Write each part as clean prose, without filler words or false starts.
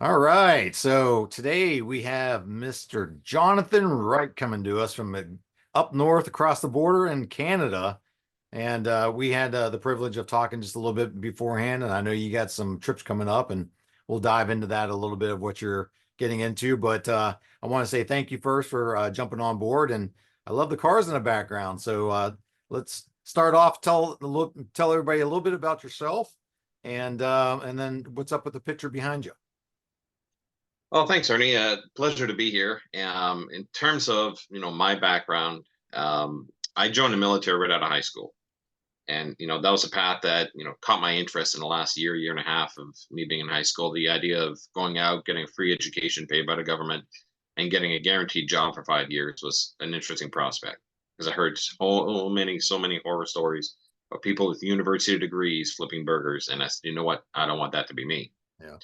All right. So today we have Mr. Jonathan Wright coming to us from up north across the border in Canada. And we had the privilege of talking just a little bit beforehand. And I know you got some trips coming up, and we'll dive into that a little bit of what you're getting into. But I want to say thank you first for jumping on board. And I love the cars in the background. So let's start off. Tell everybody a little bit about yourself, and then what's up with the picture behind you. Well, thanks, Ernie. Pleasure to be here. In terms of my background, I joined the military right out of high school, and that was a path that caught my interest in the last year and a half of me being in high school. The idea of going out, getting a free education paid by the government, and getting a guaranteed job for 5 years was an interesting prospect because I heard so many horror stories of people with university degrees flipping burgers, and I said, you know what? I don't want that to be me. Yeah.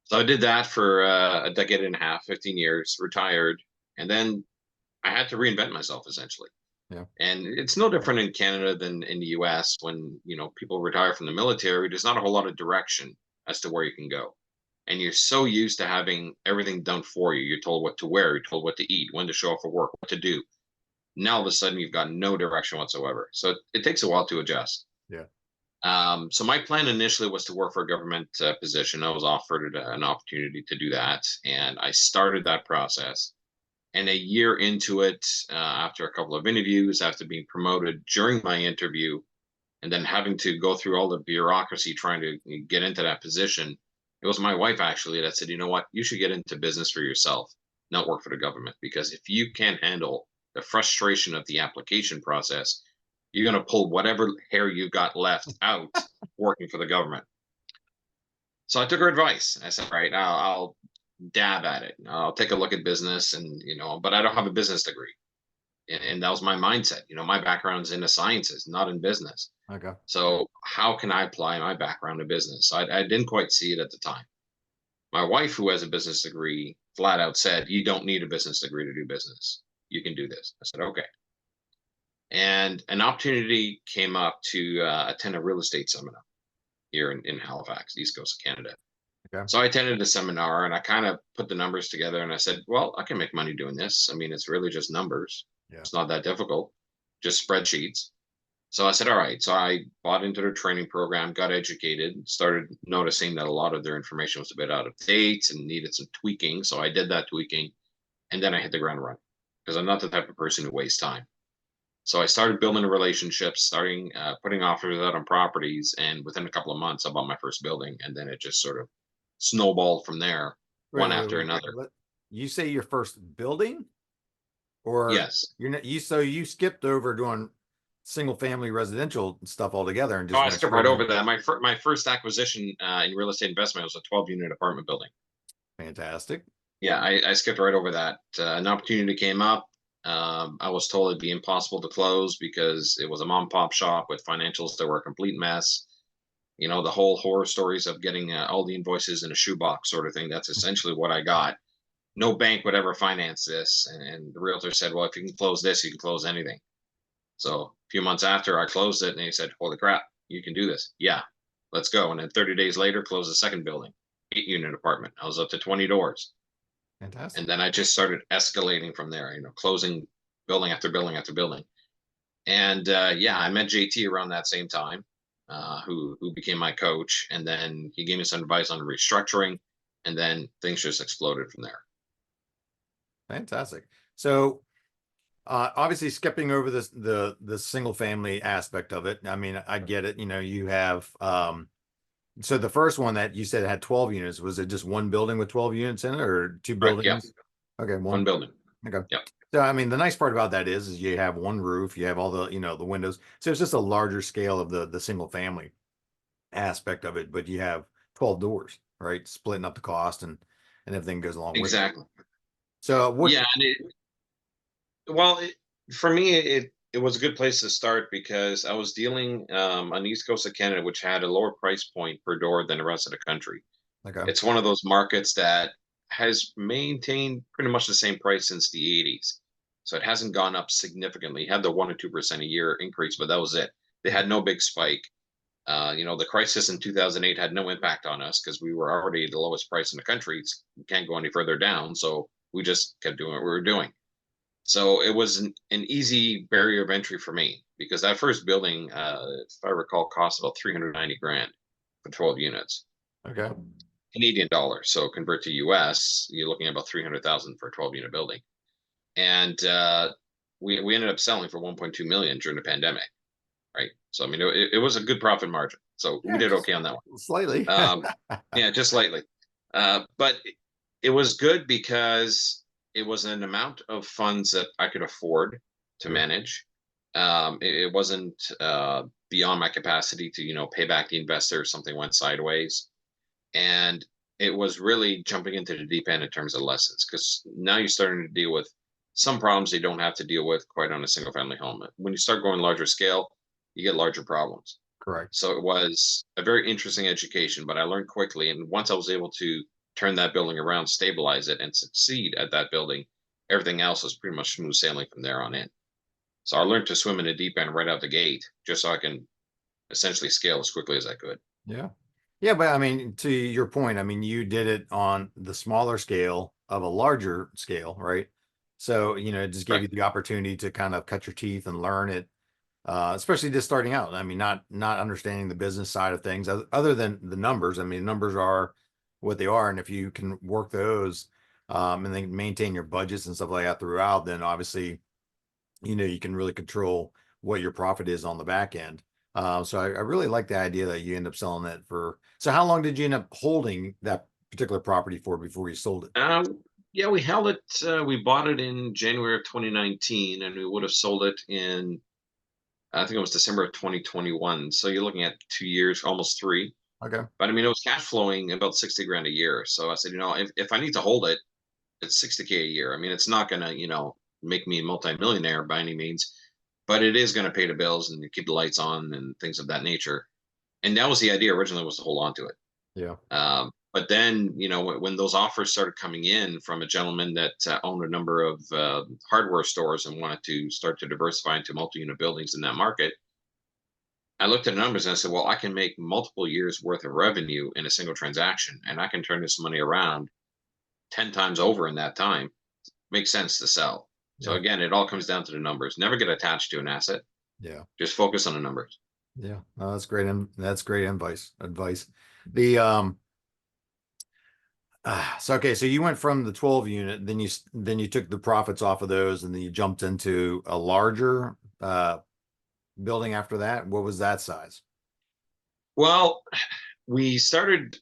So I did that for a decade and a half, 15 years, retired, and then I had to reinvent myself essentially. Yeah. And it's no different in Canada than in the US when, people retire from the military, there's not a whole lot of direction as to where you can go. And you're so used to having everything done for you. You're told what to wear, you're told what to eat, when to show up for work, what to do. Now all of a sudden you've got no direction whatsoever. So it takes a while to adjust. Yeah. So my plan initially was to work for a government position. I was offered an opportunity to do that, and I started that process. And a year into it, after a couple of interviews, after being promoted during my interview, and then having to go through all the bureaucracy trying to get into that position, it was my wife actually that said, "You know what? You should get into business for yourself, not work for the government, because if you can't handle the frustration of the application process, you're going to pull whatever hair you got left out working for the government." So I took her advice. I said, "All right, I'll dab at it. I'll take a look at business, and but I don't have a business degree." And that was my mindset. My background's in the sciences, not in business. Okay. So how can I apply my background to business? I didn't quite see it at the time. My wife, who has a business degree, flat out said, "You don't need a business degree to do business. You can do this." I said, "Okay." And an opportunity came up to attend a real estate seminar here in Halifax, East Coast of Canada. Okay. So I attended the seminar and I kind of put the numbers together and I said, well, I can make money doing this. I mean, it's really just numbers. Yeah. It's not that difficult, just spreadsheets. So I said, all right. So I bought into their training program, got educated, started noticing that a lot of their information was a bit out of date and needed some tweaking. So I did that tweaking and then I hit the ground running because I'm not the type of person who wastes time. So I started building a relationship, starting putting offers out on properties, and within a couple of months, I bought my first building, and then it just sort of snowballed from there, Wait, one wait, after wait. another. You say your first building, or Yes. you're not, so you skipped over doing single family residential stuff altogether and Oh, just I went skipped right straight in. over that. My first acquisition in real estate investment was a 12-unit apartment building. Fantastic. Yeah, I skipped right over that. An opportunity came up. I was told it'd be impossible to close because it was a mom and pop shop with financials that were a complete mess. The whole horror stories of getting all the invoices in a shoebox sort of thing. That's essentially what I got. No bank would ever finance this. And the realtor said, well, if you can close this, you can close anything. So a few months after I closed it, and he said, holy crap, you can do this. Yeah, let's go. And then 30 days later, closed the second building, 8-unit apartment. I was up to 20 doors. Fantastic. And then I just started escalating from there, closing building after building after building. And yeah, I met JT around that same time, who became my coach, and then he gave me some advice on restructuring, and then things just exploded from there. Fantastic. So obviously skipping over the single family aspect of it. I mean, I get it. You have so the first one that you said had 12 units, was it just one building with 12 units in it or two Right? Yeah, buildings? Okay, one one. building. Okay. Yep. So I mean, the nice part about that is you have one roof, you have all the windows. So it's just a larger scale of the single family aspect of it, but you have 12 doors, right? Splitting up the cost and everything goes along with that. Exactly. So what Yeah, and well, for me, it was a good place to start because I was dealing on the east coast of Canada, which had a lower price point per door than the rest of the country. okay. It's one of those markets that has maintained pretty much the same price since the 80s. So it hasn't gone up significantly. It had the 1 or 2% a year increase, but that was it. They had no big spike. The crisis in 2008 had no impact on us because we were already the lowest price in the country. We can't go any further down, so we just kept doing what we were doing. So it was an easy barrier of entry for me because that first building, if I recall, cost about 390 grand for 12 units. Okay. Canadian dollars. So convert to US, you're looking at about 300,000 for a 12 unit building. And we ended up selling for 1.2 million during the pandemic, right? So I mean, it was a good profit margin. So we Yeah, did just okay on that one. slightly. Yeah, just slightly. But it was good because it was an amount of funds that I could afford to Sure. manage. It wasn't beyond my capacity to, pay back the investor if something went sideways. And it was really jumping into the deep end in terms of lessons because now you're starting to deal with some problems you don't have to deal with quite on a single family home. When you start going larger scale, you get larger problems. Correct. So it was a very interesting education, but I learned quickly. And once I was able to turn that building around, stabilize it, and succeed at that building, everything else was pretty much smooth sailing from there on in. So I learned to swim in the deep end right out the gate, just so I can essentially scale as quickly as I could. Yeah. Yeah, but I mean, to your point, I mean, you did it on the smaller scale of a larger scale, right? So, it just gave Right. you the opportunity to kind of cut your teeth and learn it, especially just starting out. I mean, not understanding the business side of things other than the numbers. I mean, numbers are what they are, and if you can work those, and then maintain your budgets and stuff like that throughout, then obviously, you can really control what your profit is on the back end. So I really like the idea that you end up selling that for. So how long did you end up holding that particular property for before you sold it? Yeah, we held it. We bought it in January of 2019, and we would have sold it in, I think it was December of 2021. So you're looking at 2 years, almost three. Okay. But I mean, it was cash flowing about 60 grand a year. So I said, if I need to hold it, it's 60K a year. I mean, it's not gonna, make me a multimillionaire by any means, but it is gonna pay the bills and keep the lights on and things of that nature. And that was the idea originally, was to hold on to it. Yeah. But then, when those offers started coming in from a gentleman that owned a number of hardware stores and wanted to start to diversify into multi-unit buildings in that market, I looked at the numbers and I said, well, I can make multiple years worth of revenue in a single transaction, and I can turn this money around 10 times over in that time. Makes sense to sell. So Yeah. again, it all comes down to the numbers. Never get attached to an asset. Yeah. Just focus on the numbers. Yeah. No, that's great. That's great advice. The so okay, so you went from the 12 unit, then you took the profits off of those, and then you jumped into a larger building after that. What was that size? Well, we started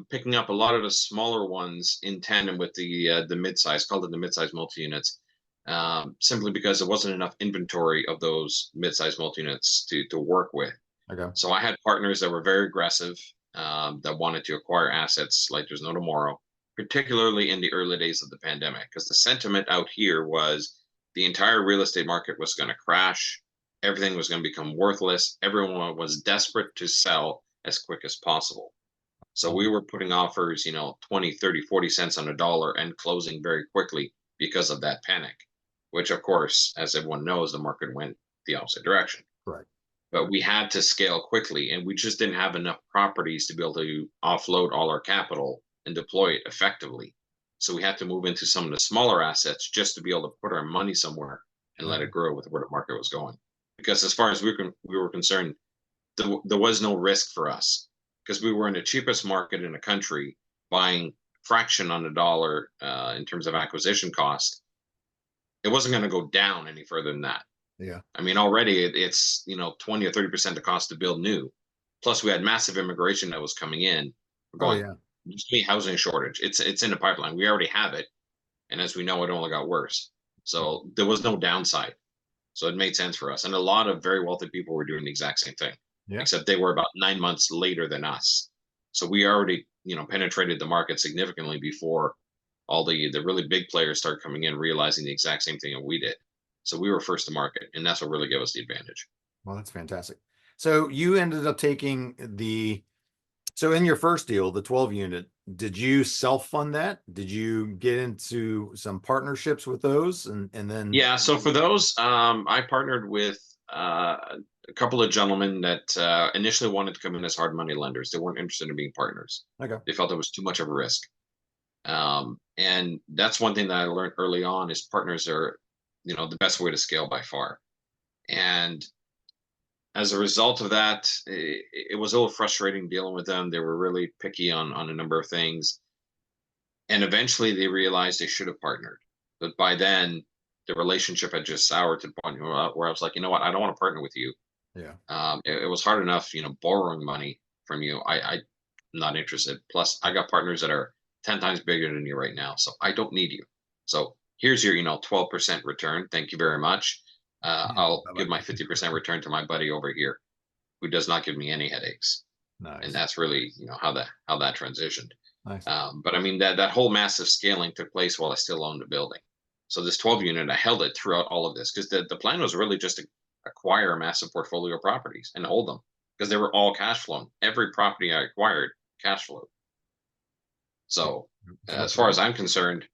picking up a lot of the smaller ones in tandem with the mid-size, called it the mid-size multi-units, simply because there wasn't enough inventory of those mid-size multi-units to work with. Okay. So I had partners that were very aggressive, that wanted to acquire assets like there's no tomorrow, particularly in the early days of the pandemic, because the sentiment out here was the entire real estate market was going to crash. Everything was going to become worthless. Everyone was desperate to sell as quick as possible. So we were putting offers, 20, 30, 40 cents on a dollar and closing very quickly because of that panic, which of course, as everyone knows, the market went the opposite direction. Correct. But we had to scale quickly and we just didn't have enough properties to be able to offload all our capital and deploy it effectively. So we had to move into some of the smaller assets just to be able to put our money somewhere and let it grow with where the market was going. Because as far as we were concerned, there was no risk for us because we were in the cheapest market in the country, buying fraction on the dollar in terms of acquisition cost. It wasn't going to go down any further than that. Yeah. I mean, already it's 20 or 30% the cost to build new. Plus, we had massive immigration that was coming in. We're Oh going, yeah. there's gonna be housing shortage. It's in the pipeline. We already have it, and as we know, it only got worse. So there was no downside. So it made sense for us. And a lot of very wealthy people were doing the exact same thing, Yeah. except they were about 9 months later than us. So we already, penetrated the market significantly before all the really big players started coming in, realizing the exact same thing that we did. So we were first to market, and that's what really gave us the advantage. Well, that's fantastic. So you ended up taking so in your first deal, the 12 unit, did you self-fund that? Did you get into some partnerships with those and then Yeah. So for those, I partnered with a couple of gentlemen that initially wanted to come in as hard money lenders. They weren't interested in being partners. Okay. They felt it was too much of a risk. And that's one thing that I learned early on is partners are, the best way to scale by far. And as a result of that, it was a little frustrating dealing with them. They were really picky on a number of things. And eventually they realized they should have partnered. But by then, the relationship had just soured to the point where I was like, you know what, I don't want to partner with you. Yeah. It was hard enough, borrowing money from you. I'm not interested. Plus, I got partners that are 10 times bigger than you right now. So I don't need you. So here's your, 12% return. Thank you very much. I'll give my Bye-bye. 50% return to my buddy over here who does not give me any headaches. And Nice. that's really, how that transitioned. Nice. But I mean that whole massive scaling took place while I still owned the building. So this 12 unit, I held it throughout all of this because the plan was really just to acquire a massive portfolio of properties and hold them because they were all cash flowing. Every property I acquired cash flowed. Yeah. So It's as working far as out. I'm concerned,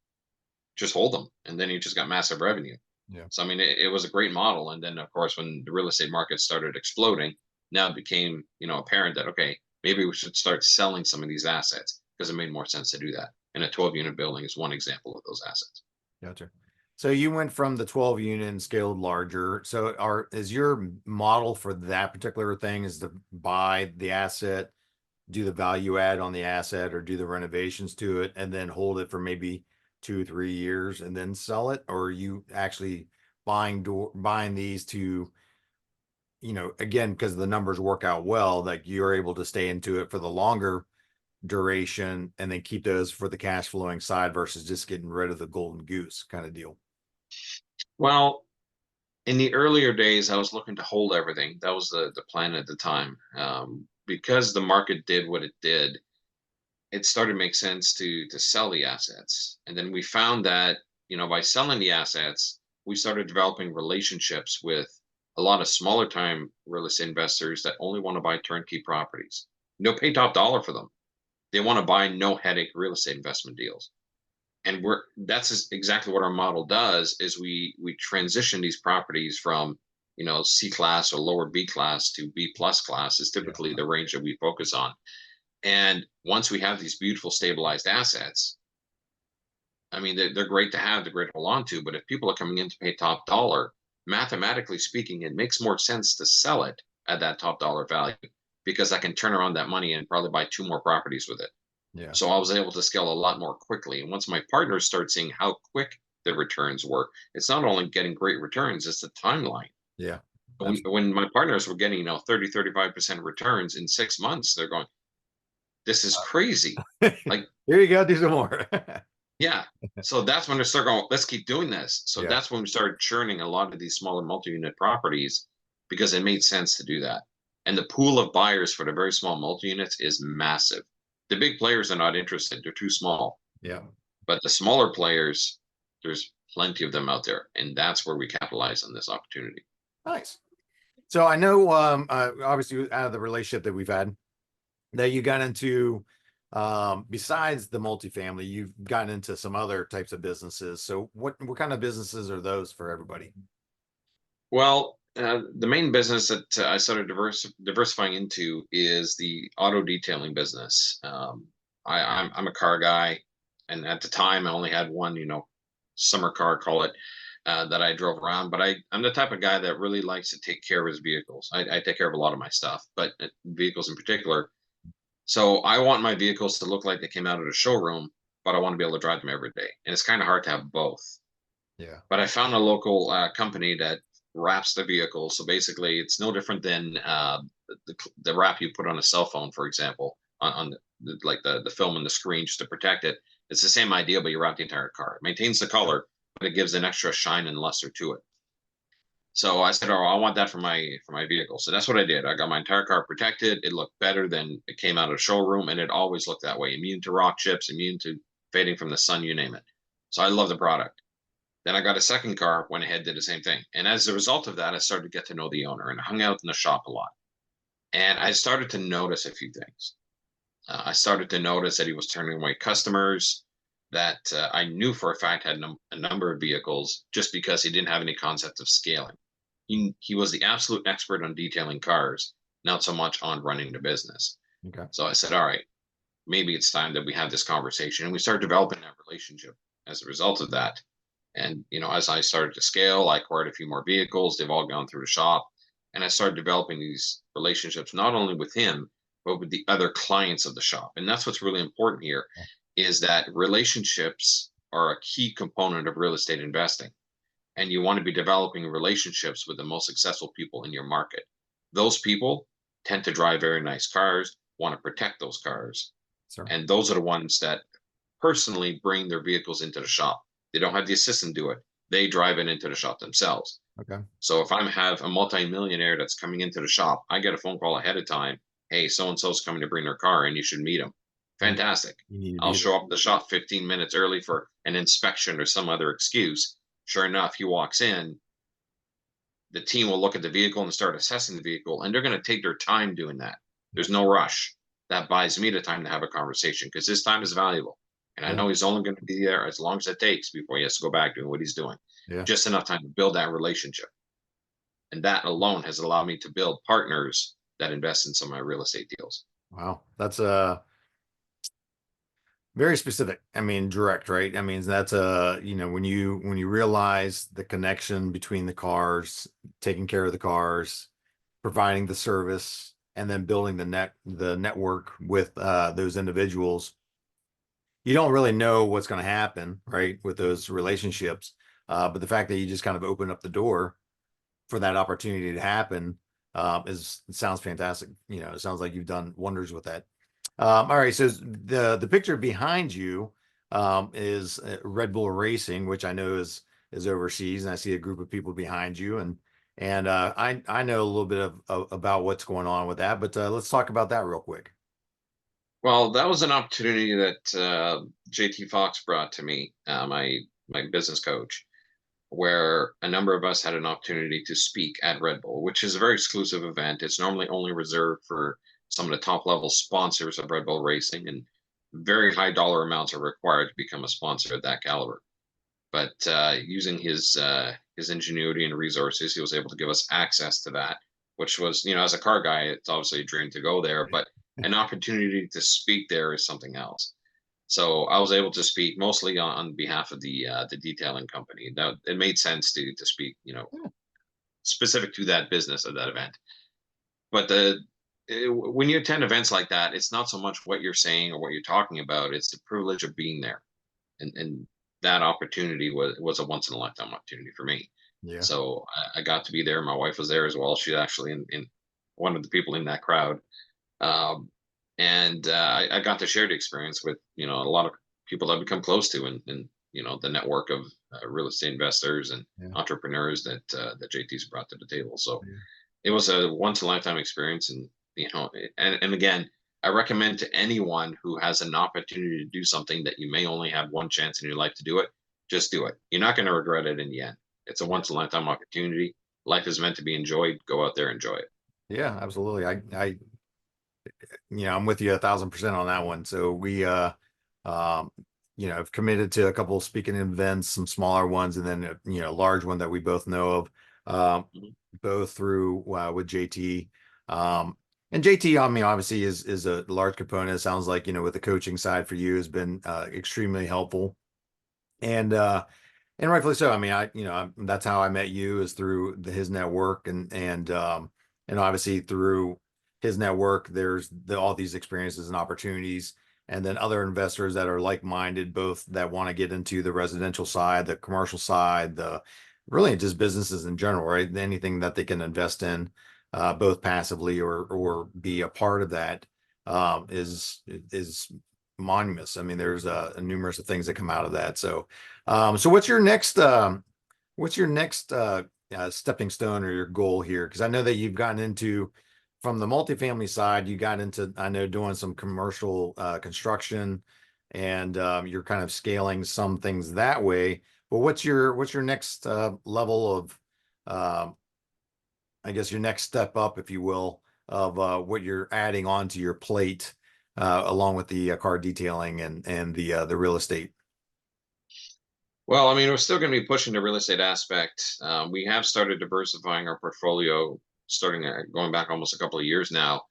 just hold them, and then you just got massive revenue. Yeah. So I mean, it was a great model. And then of course, when the real estate market started exploding, now it became apparent that okay, maybe we should start selling some of these assets because it made more sense to do that. And a 12 unit building is one example of those assets. Gotcha. So you went from the 12 unit and scaled larger. So is your model for that particular thing is to buy the asset, do the value add on the asset or do the renovations to it and then hold it for maybe 2, 3 years and then sell it? Or are you actually buying these to, again, because the numbers work out well, like you're able to stay into it for the longer duration and then keep those for the cash flowing side versus just getting rid of the golden goose kind of deal? Well, in the earlier days, I was looking to hold everything. That was the plan at the time. Because the market did what it did, it started to make sense to sell the assets. And then we found that, by selling the assets, we started developing relationships with a lot of smaller time real estate investors that only want to buy turnkey properties. No pay top dollar for them. They want to buy no headache real estate investment deals. And that's exactly what our model does is we transition these properties from C class or lower B class to B plus class is Yeah. typically the range that we focus on. And once we have these beautiful stabilized assets, I mean, they're great to have, they're great to hold on to. But if people are coming in to pay top dollar, mathematically speaking, it makes more sense to sell it at that top dollar value because I can turn around that money and probably buy two more properties with it. Yeah. So I was able to scale a lot more quickly. And once my partners start seeing how quick the returns were, it's not only getting great returns, it's the timeline. Yeah. When my partners were getting, 30, 35% returns in 6 months, they're going, this is crazy. Like, Here you go. Do some more. yeah. So that's when they start going, let's keep doing this. So Yeah. that's when we started churning a lot of these smaller multi-unit properties because it made sense to do that. And the pool of buyers for the very small multi-units is massive. The big players are not interested. They're too small. Yeah. But the smaller players, there's plenty of them out there. And that's where we capitalize on this opportunity. Nice. So I know, obviously out of the relationship that we've had that you got into, besides the multifamily, you've gotten into some other types of businesses. So what kind of businesses are those for everybody? Well, the main business that I started diversifying into is the auto detailing business. I'm a car guy, and at the time I only had one, summer car, call it, that I drove around. But I'm the type of guy that really likes to take care of his vehicles. I take care of a lot of my stuff, but vehicles in particular. So I want my vehicles to look like they came out of the showroom, but I want to be able to drive them every day. And it's kind of hard to have both. Yeah. But I found a local company that wraps the vehicle. So basically, it's no different than the wrap you put on a cell phone, for example, on like the film and the screen just to protect it. It's the same idea, but you wrap the entire car. It maintains the color, but it gives an extra shine and luster to it. So I said, "Oh, I want that for my vehicle." So that's what I did. I got my entire car protected. It looked better than it came out of the showroom, and it always looked that way. Immune to rock chips, immune to fading from the sun, you name it. So I love the product. Then I got a second car, went ahead, did the same thing. And as a result of that, I started to get to know the owner and hung out in the shop a lot. And I started to notice a few things. I started to notice that he was turning away customers that I knew for a fact had a number of vehicles just because he didn't have any concept of scaling. he was the absolute expert on detailing cars, not so much on running the business. Okay. So I said, all right, maybe it's time that we have this conversation, and we started developing that relationship as a result of that. And as I started to scale, I acquired a few more vehicles. They've all gone through the shop, and I started developing these relationships not only with him but with the other clients of the shop. And that's what's really important here, is that relationships are a key component of real estate investing, and you want to be developing relationships with the most successful people in your market. Those people tend to drive very nice cars, want to protect those cars, Sir. and those are the ones that personally bring their vehicles into the shop. They don't have the assistant do it. They drive it into the shop themselves. Okay. So if I have a multimillionaire that's coming into the shop, I get a phone call ahead of time. Hey, so and so's coming to bring their car and you should meet them. And Fantastic. you need to I'll be there. show up at the shop 15 minutes early for an inspection or some other excuse. Sure enough, he walks in. The team will look at the vehicle and start assessing the vehicle, and they're going to take their time doing that. There's no rush. That buys me the time to have a conversation because his time is valuable. And I Yeah. know he's only going to be there as long as it takes before he has to go back doing what he's doing. Yeah. Just enough time to build that relationship. And that alone has allowed me to build partners that invest in some of my real estate deals. Wow. That's very specific. I mean, direct, right? I mean, that's when you realize the connection between the cars, taking care of the cars, providing the service, and then building the network with those individuals. You don't really know what's going to happen, right, with those relationships. But the fact that you just kind of open up the door for that opportunity to happen it sounds fantastic. It sounds like you've done wonders with that. All right, so the picture behind you is Red Bull Racing, which I know is overseas, and I see a group of people behind you, and I know a little bit of about what's going on with that, but let's talk about that real quick. Well, that was an opportunity that JT Fox brought to me, my business coach, where a number of us had an opportunity to speak at Red Bull, which is a very exclusive event. It's normally only reserved for some of the top level sponsors of Red Bull Racing, and very high dollar amounts are required to become a sponsor at that caliber. But using his ingenuity and resources, he was able to give us access to that, which was, as a car guy, it's obviously a dream to go there, but an opportunity to speak there is something else. So I was able to speak mostly on behalf of the detailing company. Now it made sense to speak, specific to that business of that event. But when you attend events like that, it's not so much what you're saying or what you're talking about; it's the privilege of being there, and that opportunity was a once in a lifetime opportunity for me. Yeah. So I got to be there. My wife was there as well. She's actually in one of the people in that crowd. Um, and I got to share the experience with a lot of people that I've become close to, and the network of real estate investors and Yeah. entrepreneurs that JT's brought to the table. So Yeah. it was a once in a lifetime experience, and and again, I recommend to anyone who has an opportunity to do something that you may only have one chance in your life to do it, just do it. You're not going to regret it in the end. It's a once in a lifetime opportunity. Life is meant to be enjoyed. Go out there, enjoy it. Yeah, absolutely. I'm with you 1,000% on that one. So we, um, have committed to a couple of speaking events, some smaller ones, and then a large one that we both know of, Mhm. both through with JT. And JT, I mean, obviously is a large component. It sounds like, with the coaching side for you has been extremely helpful. And rightfully so. I mean, that's how I met you is through his network and obviously through his network, there's all these experiences and opportunities, and then other investors that are like-minded, both that want to get into the residential side, the commercial side, the really just businesses in general, right? Anything that they can invest in, both passively or be a part of that, is monuments. I mean, there's numerous of things that come out of that. So what's your next stepping stone or your goal here? Because I know that you've gotten into from the multifamily side, you got into, I know, doing some commercial construction and you're kind of scaling some things that way. But what's your next level of I guess your next step up, if you will, of what you're adding onto your plate along with the car detailing and the real estate? Well, I mean, we're still going to be pushing the real estate aspect. We have started diversifying our portfolio, starting going back almost a couple of years now,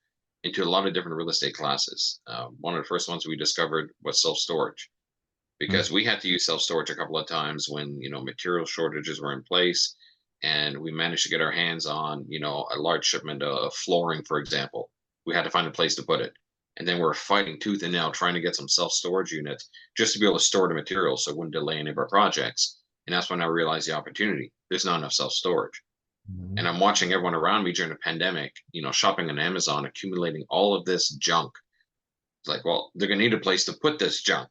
into a lot of different real estate classes. One of the first ones we discovered was self-storage, Mm. because we had to use self-storage a couple of times when, material shortages were in place, and we managed to get our hands on, a large shipment of flooring, for example. We had to find a place to put it. And then we're fighting tooth and nail trying to get some self-storage units just to be able to store the material so it wouldn't delay any of our projects. And that's when I realized the opportunity. There's not enough self-storage. Mhm. And I'm watching everyone around me during the pandemic, shopping on Amazon, accumulating all of this junk. It's like, well, they're gonna need a place to put this junk.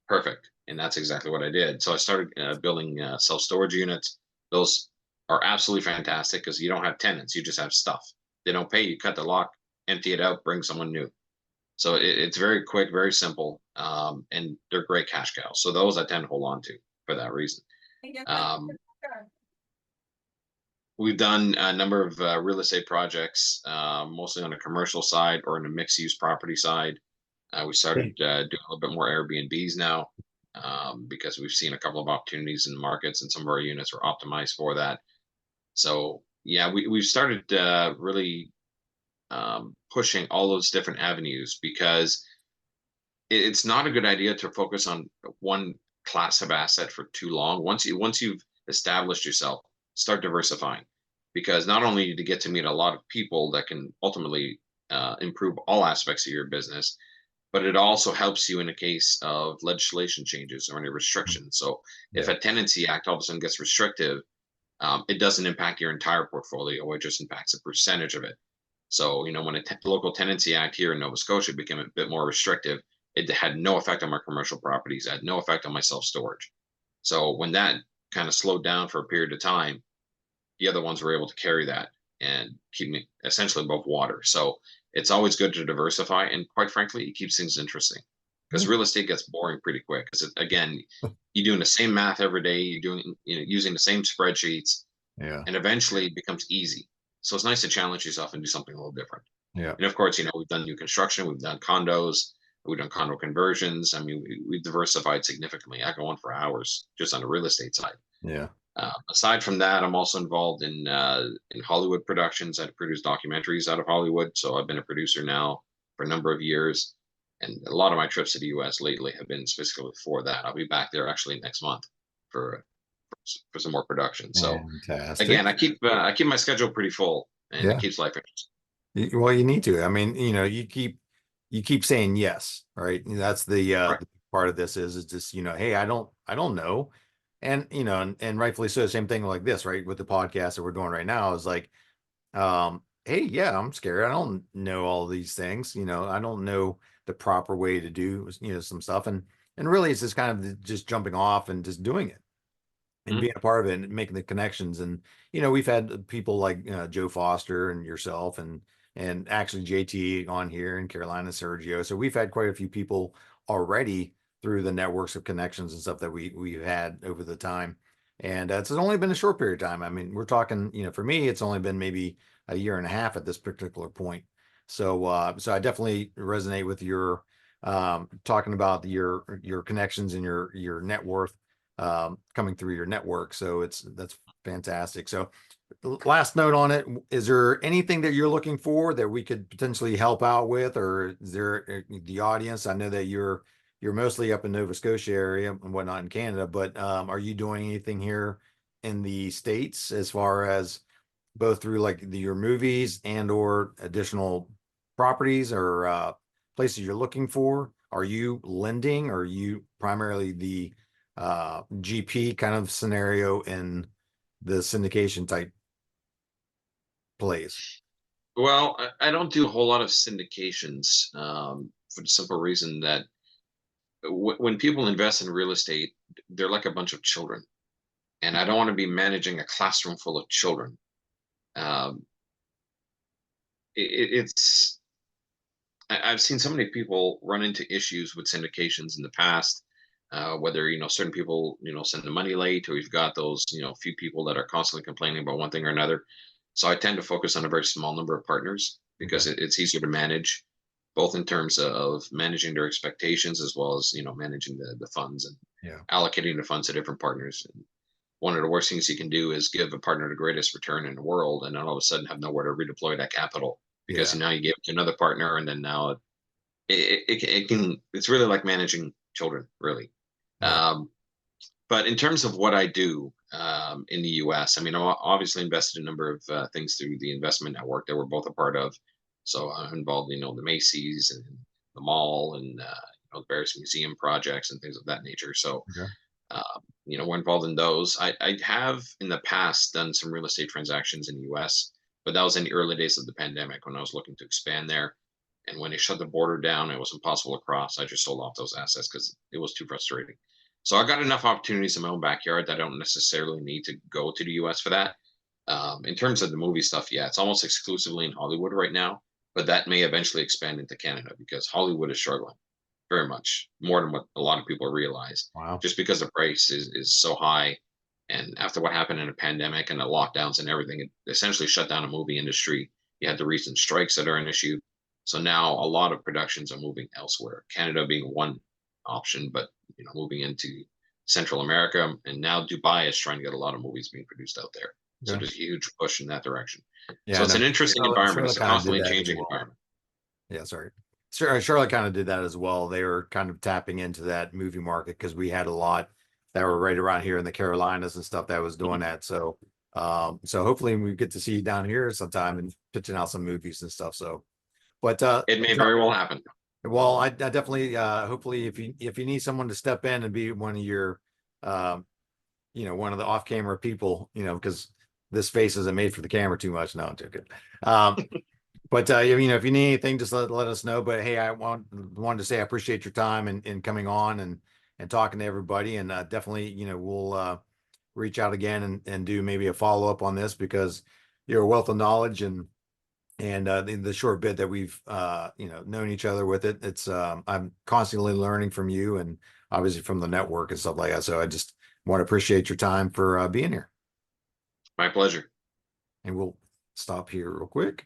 Perfect. And that's exactly what I did. So I started building self-storage units. Those are absolutely fantastic because you don't have tenants, you just have stuff. They don't pay, you cut the lock, empty it out, bring someone new. So it's very quick, very simple, and they're great cash cows. So those I tend to hold on to for that reason. Um, we've done a number of real estate projects, mostly on the commercial side or in the mixed-use property side. We started doing a little bit more Airbnbs now, because we've seen a couple of opportunities in the markets, and some of our units are optimized for that. So yeah, we've started really pushing all those different avenues, because it's not a good idea to focus on one class of asset for too long. Once you've established yourself, start diversifying, because not only do you get to meet a lot of people that can ultimately improve all aspects of your business, but it also helps you in the case of legislation changes or any restrictions. So if Yeah. a tenancy act all of a sudden gets restrictive, it doesn't impact your entire portfolio. It just impacts a percentage of it. So, when a local tenancy act here in Nova Scotia became a bit more restrictive, it had no effect on my commercial properties, it had no effect on my self storage. So when that kind of slowed down for a period of time, the other ones were able to carry that and keep me essentially above water. So it's always good to diversify, and quite frankly, it keeps things interesting, because Yeah. real estate gets boring pretty quick. Because again, you're doing the same math every day, you're doing, using the same spreadsheets, Yeah. and eventually it becomes easy. So it's nice to challenge yourself and do something a little different. Yeah. And of course, we've done new construction, we've done condos, we've done condo conversions. I mean, we've diversified significantly. I go on for hours just on the real estate side. Yeah. Aside from that, I'm also involved in Hollywood productions. I produce documentaries out of Hollywood, so I've been a producer now for a number of years. And a lot of my trips to the U.S. lately have been specifically for that. I'll be back there actually next month for for some more production. So Fantastic. again, I keep my schedule pretty full, and it Yeah. keeps life interesting. Well, you need to. I mean, you keep saying yes, right? And that's Right. the part of this is just, hey, I don't know. And and rightfully so, same thing like this, right? With the podcast that we're doing right now is like, hey, yeah, I'm scared. I don't know all these things, I don't know the proper way to do, some stuff. And really it's just kind of just jumping off and just doing it and Mhm. being a part of it and making the connections. And we've had people like Joe Foster and yourself and actually JT on here and Carolina Sergio. So we've had quite a few people already through the networks of connections and stuff that we've had over the time. And it's only been a short period of time. I mean, we're talking, for me, it's only been maybe a year and a half at this particular point. So I definitely resonate with your talking about your connections and your net worth coming through your network. So that's fantastic. So last note on it, is there anything that you're looking for that we could potentially help out with, or is there the audience? I know that you're mostly up in Nova Scotia area and whatnot in Canada, but are you doing anything here in the States as far as both through like your movies and or additional properties or places you're looking for? Are you lending? Or are you primarily the GP kind of scenario in the syndication type plays? Well, I don't do a whole lot of syndications, for the simple reason that when people invest in real estate, they're like a bunch of children, and I don't want to be managing a classroom full of children. Um, it's I've seen so many people run into issues with syndications in the past. Whether certain people send the money late, or you've got those few people that are constantly complaining about one thing or another. So I tend to focus on a very small number of partners, Okay. because it's easier to manage. both in terms of managing their expectations as well as managing the funds and Yeah. allocating the funds to different partners. And one of the worst things you can do is give a partner the greatest return in the world, and then all of a sudden have nowhere to redeploy that capital because Yeah. now you give it to another partner, and then now it can it's really like managing children, really. Yeah. Um, but in terms of what I do in the U.S., I mean, I'm obviously invested in a number of things through the investment network that we're both a part of. So I'm involved, the Macy's and the mall and the various museum projects and things of that nature. So Okay. we're involved in those. I have in the past done some real estate transactions in the U.S., but that was in the early days of the pandemic when I was looking to expand there. And when they shut the border down, it was impossible to cross. I just sold off those assets because it was too frustrating. So I got enough opportunities in my own backyard that I don't necessarily need to go to the U.S. for that. In terms of the movie stuff, yeah, it's almost exclusively in Hollywood right now, but that may eventually expand into Canada because Hollywood is struggling very much more than what a lot of people realize, Wow. just because the price is so high. And after what happened in the pandemic and the lockdowns and everything, it essentially shut down the movie industry. You had the recent strikes that are an issue. So now a lot of productions are moving elsewhere, Canada being one option, but moving into Central America, and now Dubai is trying to get a lot of movies being produced out there. So Okay. there's a huge push in that direction. So Yeah. it's No, an interesting environment. Charlotte It's a kind of did constantly that as changing well. environment. Yeah, sorry. Charlotte kind of did that as well. They were kind of tapping into that movie market because we had a lot that were right around here in the Carolinas and stuff that was doing that. So, so hopefully we get to see you down here sometime and pitching out some movies and stuff. So, but It may very well happen. well, I definitely, hopefully, if you need someone to step in and be one of your, um, one of the off-camera people, because this face isn't made for the camera too much. No, I'm joking. Um, but if you need anything, just let us know. But hey, I wanted to say I appreciate your time and coming on and talking to everybody, and definitely, we'll reach out again and do maybe a follow up on this because you're a wealth of knowledge and the short bit that we've known each other with it, it's I'm constantly learning from you and obviously from the network and stuff like that. So I just want to appreciate your time for being here, My pleasure. and we'll stop here real quick.